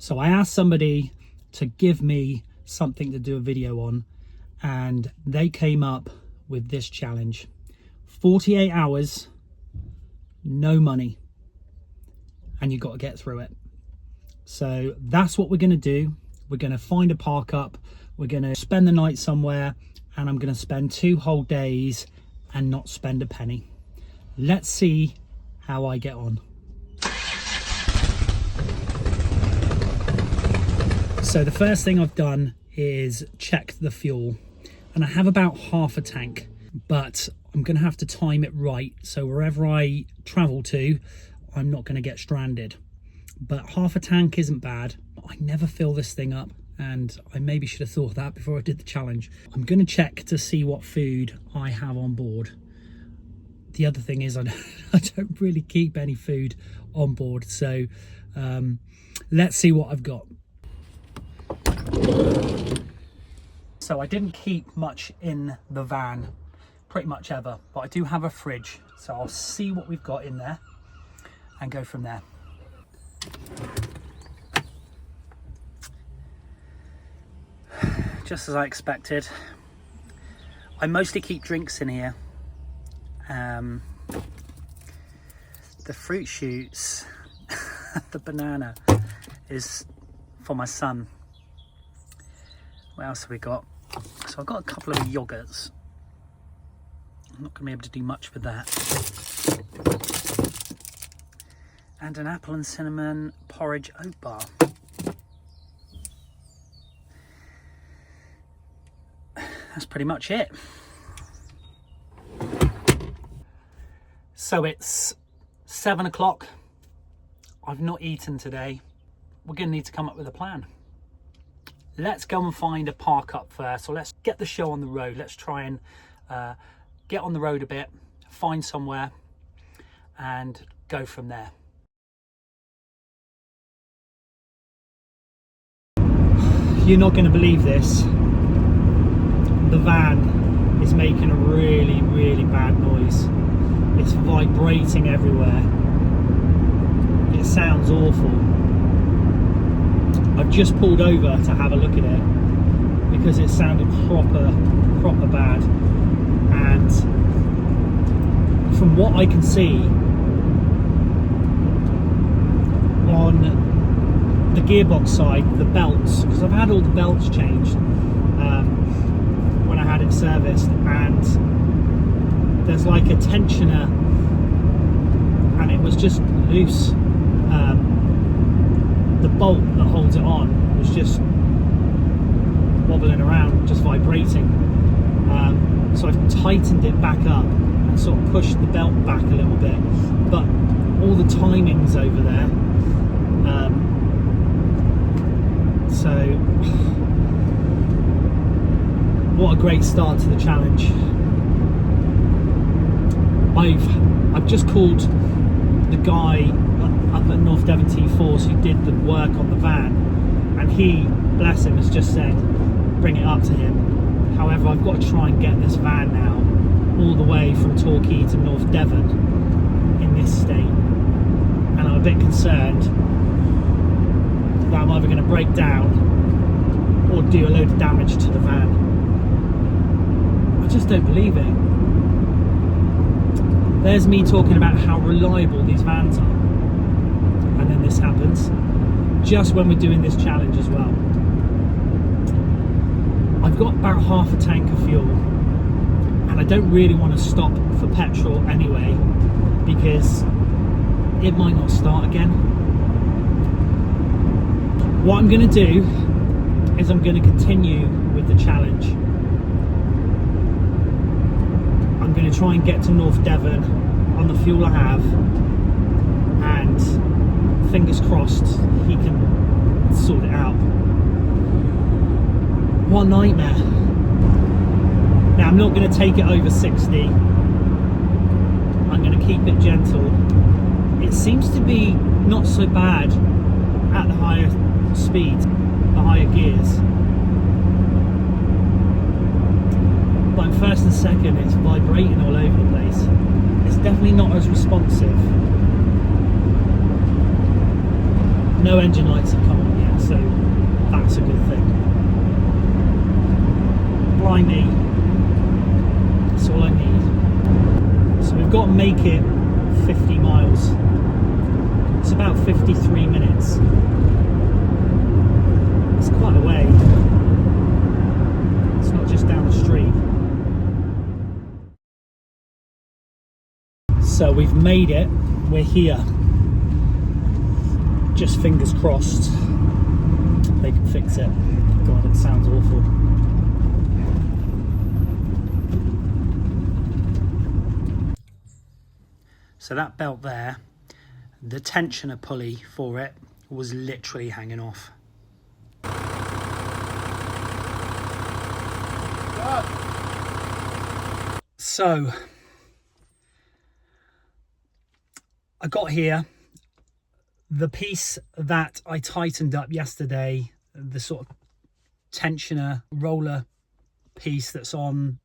So I asked somebody to give me something to do a video on, and they came up with this challenge: 48 hours, no money, and you got to get through it. So that's what we're going to do. We're going to find a park up, we're going to spend the night somewhere, and I'm going to spend 2 whole days and not spend a penny. Let's see how I get on. So the first thing I've done is check the fuel, and I have about half a tank, but I'm going to have to time it right so wherever I travel to, I'm not going to get stranded. But half a tank isn't bad. I never fill this thing up, and I maybe should have thought of that before I did the challenge. I'm going to check to see what food I have on board. The other thing is I don't really keep any food on board, so let's see what I've got. So I didn't keep much in the van, pretty much ever, but I do have a fridge, so I'll see what we've got in there and go from there. Just as I expected, I mostly keep drinks in here. The fruit shoots, the banana is for my son. What else have we got? So I've got a couple of yogurts. I'm not going to be able to do much with that. And an apple and cinnamon porridge oat bar. That's pretty much it. So it's 7 o'clock. I've not eaten today. We're going to need to come up with a plan. Let's go and find a park up first. So let's get the show on the road. Let's try and get on the road a bit, find somewhere and go from there. You're not going to believe this. The van is making a really, really bad noise. It's vibrating everywhere. It sounds awful. I've just pulled over to have a look at it because it sounded proper bad. And from what I can see on the gearbox side, the belts, because I've had all the belts changed when I had it serviced, and there's like a tensioner and it was just loose. The bolt that holds it on was just wobbling around, just vibrating. So I've tightened it back up and sort of pushed the belt back a little bit, but all the timing's over there. So what a great start to the challenge. I've just called the guy up at North Devon T4s who did the work on the van, and he, bless him, has just said bring it up to him. However, I've got to try and get this van now all the way from Torquay to North Devon in this state, and I'm a bit concerned that I'm either going to break down or do a load of damage to the van. I just don't believe it. There's me talking about how reliable these vans are, and then this happens just when we're doing this challenge as well. I've got about half a tank of fuel, and I don't really want to stop for petrol anyway because it might not start again. What I'm going to do is I'm going to continue with the challenge. I'm going to try and get to North Devon on the fuel I have, and fingers crossed he can sort it out. What a nightmare. Now I'm not going to take it over 60. I'm going to keep it gentle. It seems to be not so bad at the higher speed, the higher gears. But in first and second it's vibrating all over the place. It's definitely not as responsive. No engine lights have come on yet. make it 50 miles. It's about 53 minutes. It's quite a way. It's not just down the street. So we've made it. We're here. Just fingers crossed they can fix it. God, it sounds awful. So that belt there, the tensioner pulley for it was literally hanging off. So I got here. The piece that I tightened up yesterday, the sort of tensioner roller piece that's on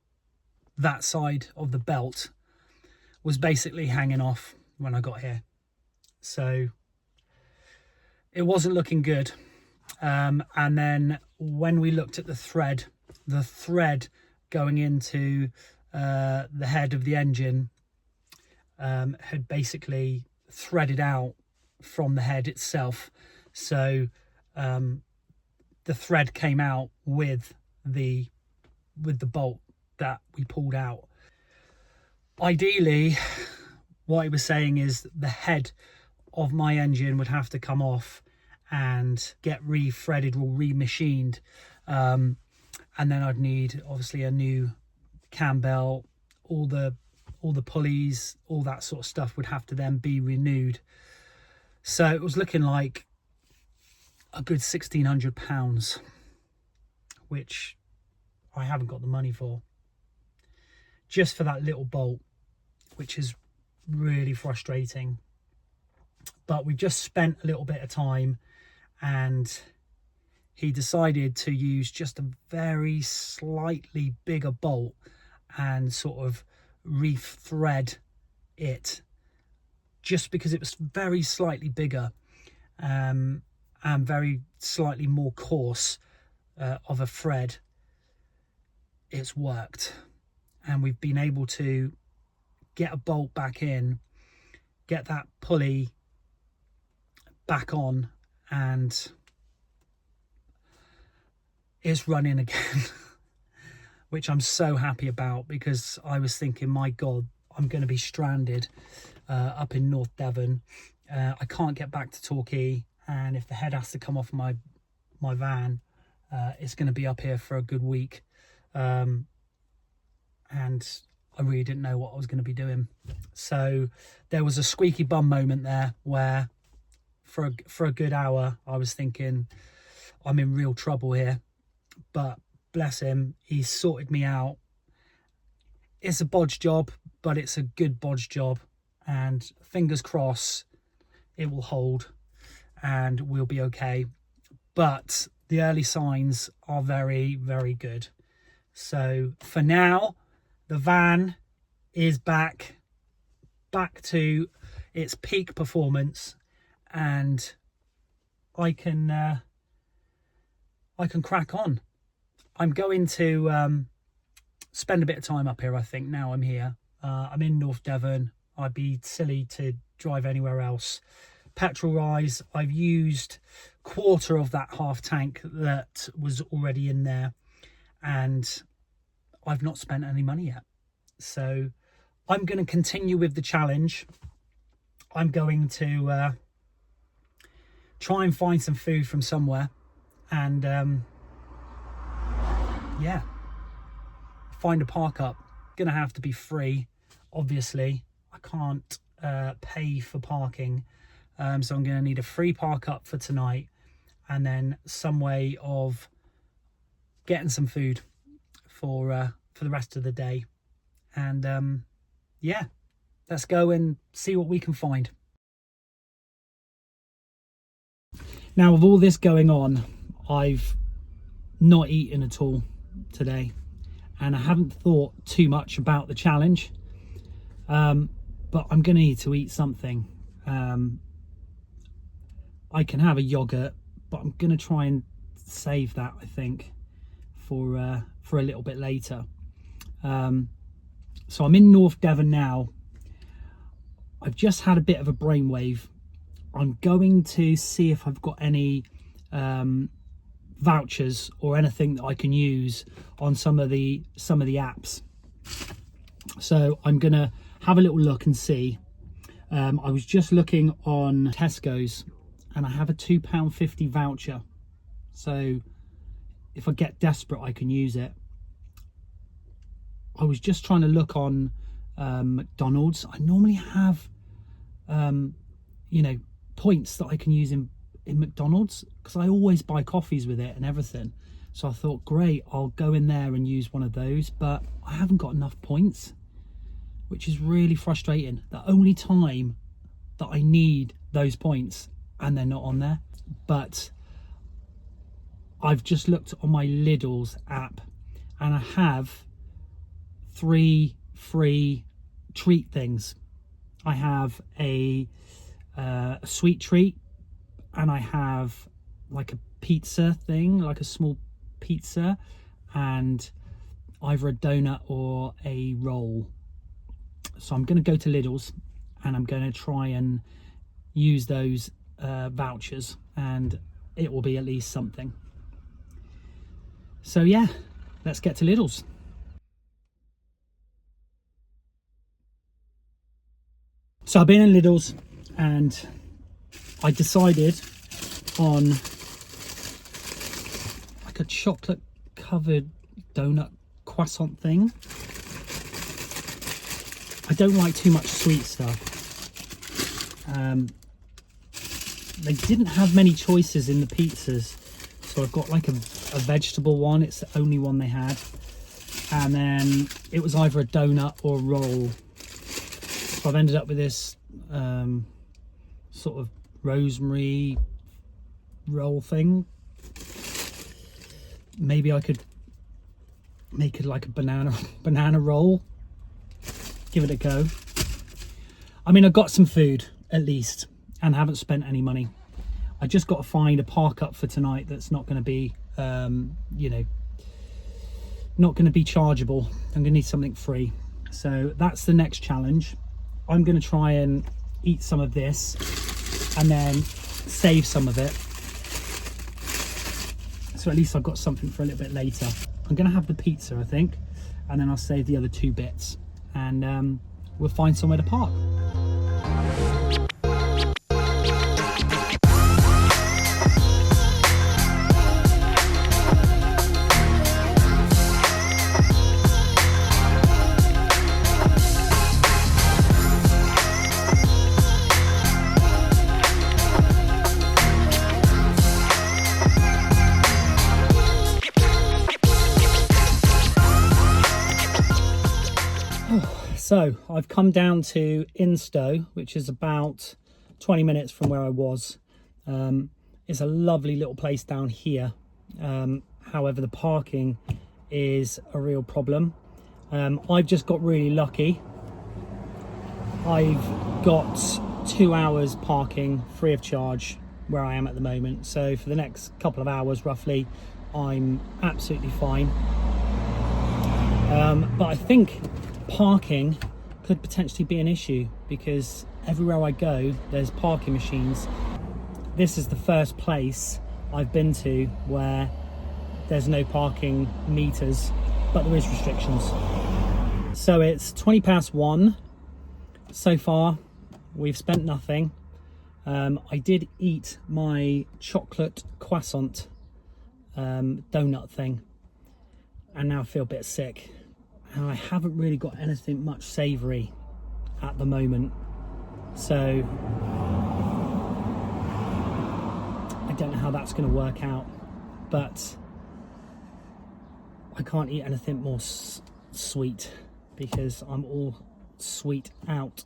that side of the belt, was basically hanging off when I got here. So it wasn't looking good. And then when we looked at the thread going into the head of the engine had basically threaded out from the head itself. So the thread came out with the bolt that we pulled out. Ideally, what he was saying is the head of my engine would have to come off and get re-threaded or re-machined, and then I'd need obviously a new cam belt, all the pulleys, all that sort of stuff would have to then be renewed. So it was looking like a good £1,600, which I haven't got the money for, just for that little bolt, which is really frustrating. But we just spent a little bit of time, and he decided to use just a very slightly bigger bolt and sort of re-thread it, just because it was very slightly bigger and very slightly more coarse of a thread. It's worked, and we've been able to get a bolt back in, get that pulley back on, and it's running again. Which I'm so happy about, because I was thinking, my God, I'm going to be stranded up in North Devon. I can't get back to Torquay, and if the head has to come off my van, it's going to be up here for a good week. And I really didn't know what I was going to be doing. So there was a squeaky bum moment there where for a good hour I was thinking, I'm in real trouble here. But bless him, he sorted me out. It's a bodge job, but it's a good bodge job, and fingers crossed it will hold and we'll be okay. But the early signs are very, very good. So for now, the van is back to its peak performance, and I can crack on. I'm going to spend a bit of time up here, I think, now I'm here. I'm in North Devon. I'd be silly to drive anywhere else. Petrol-wise, I've used quarter of that half tank that was already in there, and I've not spent any money yet. So I'm going to continue with the challenge. I'm going to try and find some food from somewhere, and yeah, find a park up. Gonna have to be free, obviously. I can't pay for parking, so I'm gonna need a free park up for tonight, and then some way of getting some food for the rest of the day. And yeah, let's go and see what we can find. Now, with all this going on, I've not eaten at all today, and I haven't thought too much about the challenge, but I'm gonna need to eat something. I can have a yogurt, but I'm gonna try and save that, I think, for a little bit later. So I'm in North Devon now. I've just had a bit of a brainwave. I'm going to see if I've got any vouchers or anything that I can use on some of the apps. So I'm gonna have a little look and see. I was just looking on Tesco's and I have a £2.50 voucher, so if I get desperate I can use it. I was just trying to look on McDonald's. I normally have you know, points that I can use in McDonald's because I always buy coffees with it and everything. So I thought, great, I'll go in there and use one of those, but I haven't got enough points, which is really frustrating. The only time that I need those points and they're not on there. But I've just looked on my Lidl's app and I have 3 free treat things. I have a sweet treat, and I have like a pizza thing, like a small pizza, and either a donut or a roll. So I'm going to go to Lidl's and I'm going to try and use those vouchers, and it will be at least something. So yeah, let's get to Lidl's. So I've been in Lidl's and I decided on like a chocolate covered donut croissant thing. I don't like too much sweet stuff. They didn't have many choices in the pizzas, so I've got like a vegetable one. It's the only one they had, and then it was either a donut or a roll. So I've ended up with this sort of rosemary roll thing. Maybe I could make it like a banana roll. Give it a go. I mean, I've got some food at least and haven't spent any money. I just got to find a park up for tonight that's not going to be you know, not going to be chargeable. I'm going to need something free, so that's the next challenge. I'm going to try and eat some of this and then save some of it, so at least I've got something for a little bit later. I'm going to have the pizza, I think, and then I'll save the other 2 bits, and we'll find somewhere to park. So I've come down to Instow, which is about 20 minutes from where I was. It's a lovely little place down here. However, the parking is a real problem. I've just got really lucky. I've got 2 hours parking free of charge where I am at the moment. So for the next couple of hours roughly, I'm absolutely fine. But I think parking could potentially be an issue because everywhere I go there's parking machines. This is the first place I've been to where there's no parking meters, but there is restrictions. So it's 1:20 so far. We've spent nothing. I did eat my chocolate croissant donut thing, and now I feel a bit sick. And I haven't really got anything much savoury at the moment, so I don't know how that's going to work out, but I can't eat anything more sweet because I'm all sweet out.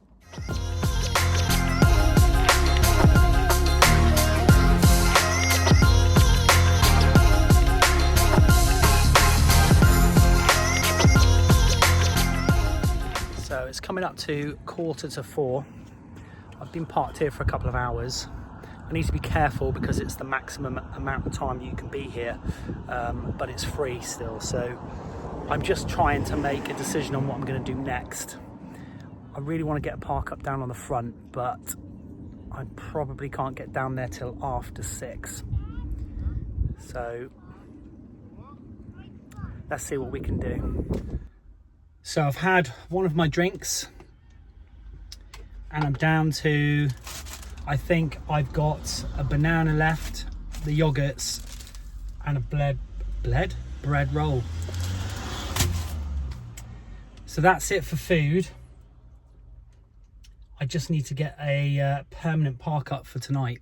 So it's coming up to 3:45. I've been parked here for a couple of hours. I need to be careful because it's the maximum amount of time you can be here, but it's free still. So I'm just trying to make a decision on what I'm going to do next. I really want to get a park up down on the front, but I probably can't get down there till after 6. So let's see what we can do. So I've had one of my drinks and I'm down to, I think I've got a banana left, the yogurts, and a bread roll. So that's it for food. I just need to get a permanent park up for tonight.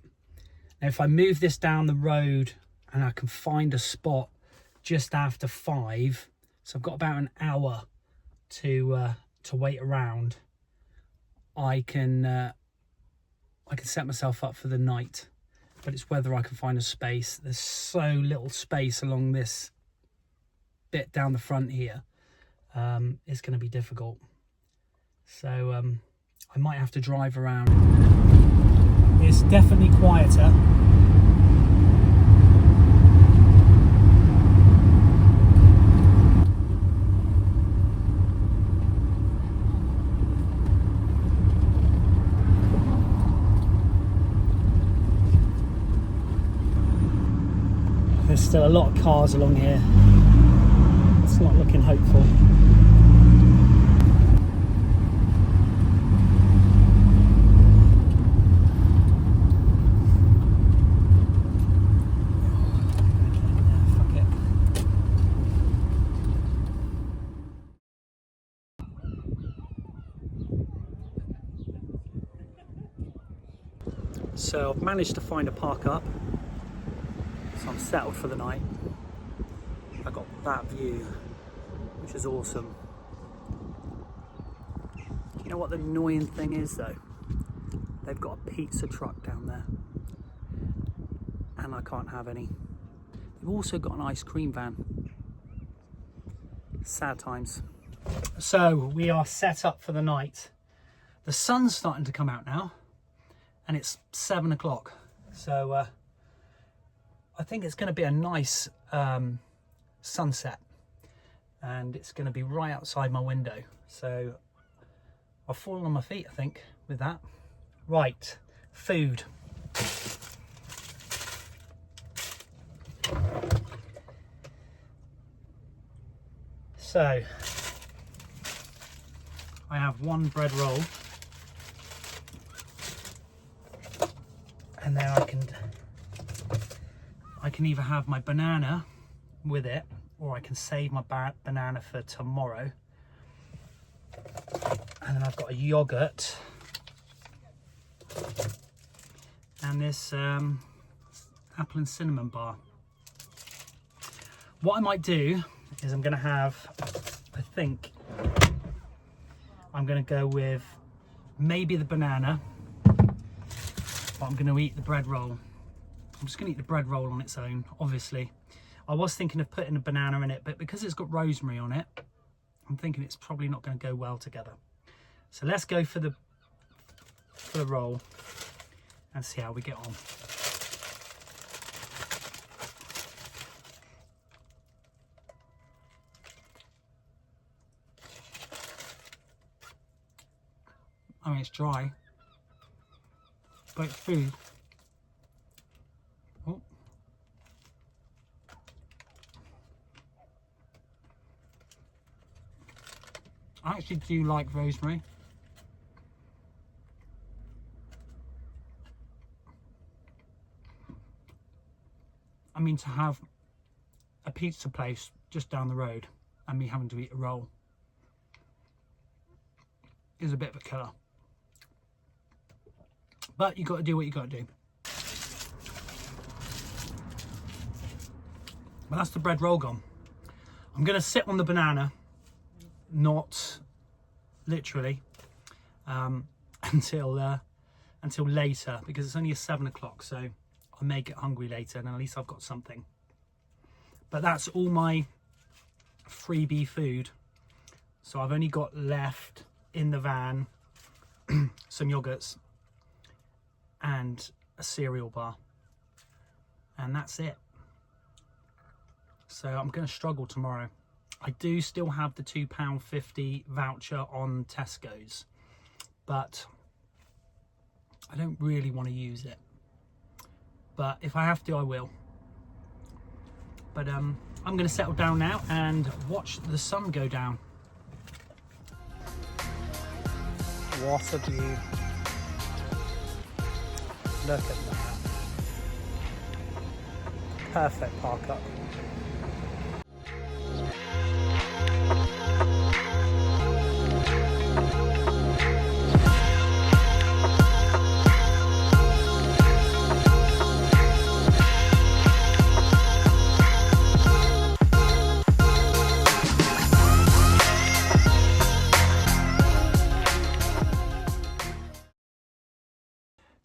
Now if I move this down the road and I can find a spot just after 5, so I've got about an hour to wait around, I can set myself up for the night. But it's whether I can find a space. There's so little space along this bit down the front here. It's going to be difficult. So I might have to drive around. It's definitely quieter. There's still a lot of cars along here. It's not looking hopeful. So I've managed to find a park up, so I'm settled for the night. I got that view, which is awesome. You know what the annoying thing is though? They've got a pizza truck down there and I can't have any. They've also got an ice cream van. Sad times. So we are set up for the night. The sun's starting to come out now. And it's 7 o'clock, so I think it's going to be a nice sunset, and it's going to be right outside my window. So I've fallen on my feet, I think, with that. Right, food. So I have one bread roll. And then I can either have my banana with it, or I can save my banana for tomorrow. And then I've got a yogurt and this apple and cinnamon bar. What I might do is I'm going to have, I think I'm going to go with maybe the banana, but I'm going to eat the bread roll. I'm just going to eat the bread roll on its own, obviously. I was thinking of putting a banana in it, but because it's got rosemary on it, I'm thinking it's probably not going to go well together. So let's go for the roll and see how we get on. I mean, it's dry, but it's food. Oh. I actually do like rosemary. I mean, to have a pizza place just down the road and me having to eat a roll is a bit of a killer. But you got to do what you got to do. But that's the bread roll gone. I'm going to sit on the banana, not literally, until later, because it's only 7 o'clock, so I may get hungry later, and at least I've got something. But that's all my freebie food. So I've only got left in the van some yogurts and a cereal bar, and that's it. So I'm going to struggle tomorrow. I do still have the £2.50 voucher on Tesco's, but I don't really want to use it. But if I have to, I will. But I'm going to settle down now and watch the sun go down. What a view. Look at that. Perfect park up.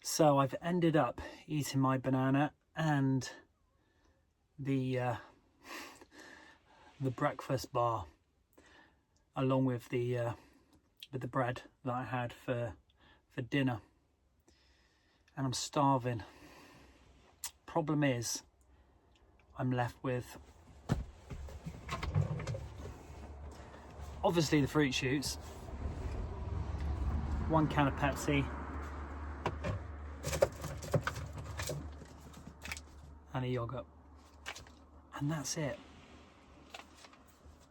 So I've ended up eating my banana and the breakfast bar, along with the bread that I had for dinner, and I'm starving. Problem is, I'm left with obviously the fruit shoots, 1 can of Pepsi, and a yogurt, and that's it.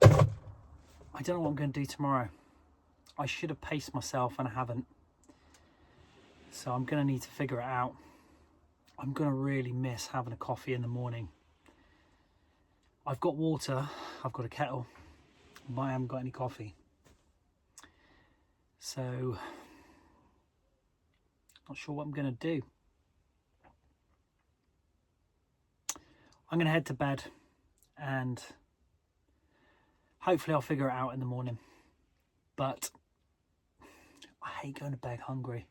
I don't know what I'm going to do tomorrow. I should have paced myself and I haven't, so I'm going to need to figure it out. I'm going to really miss having a coffee in the morning. I've got water, I've got a kettle, but I haven't got any coffee, so not sure what I'm going to do. I'm going to head to bed and hopefully I'll figure it out in the morning. But I hate going to bed hungry.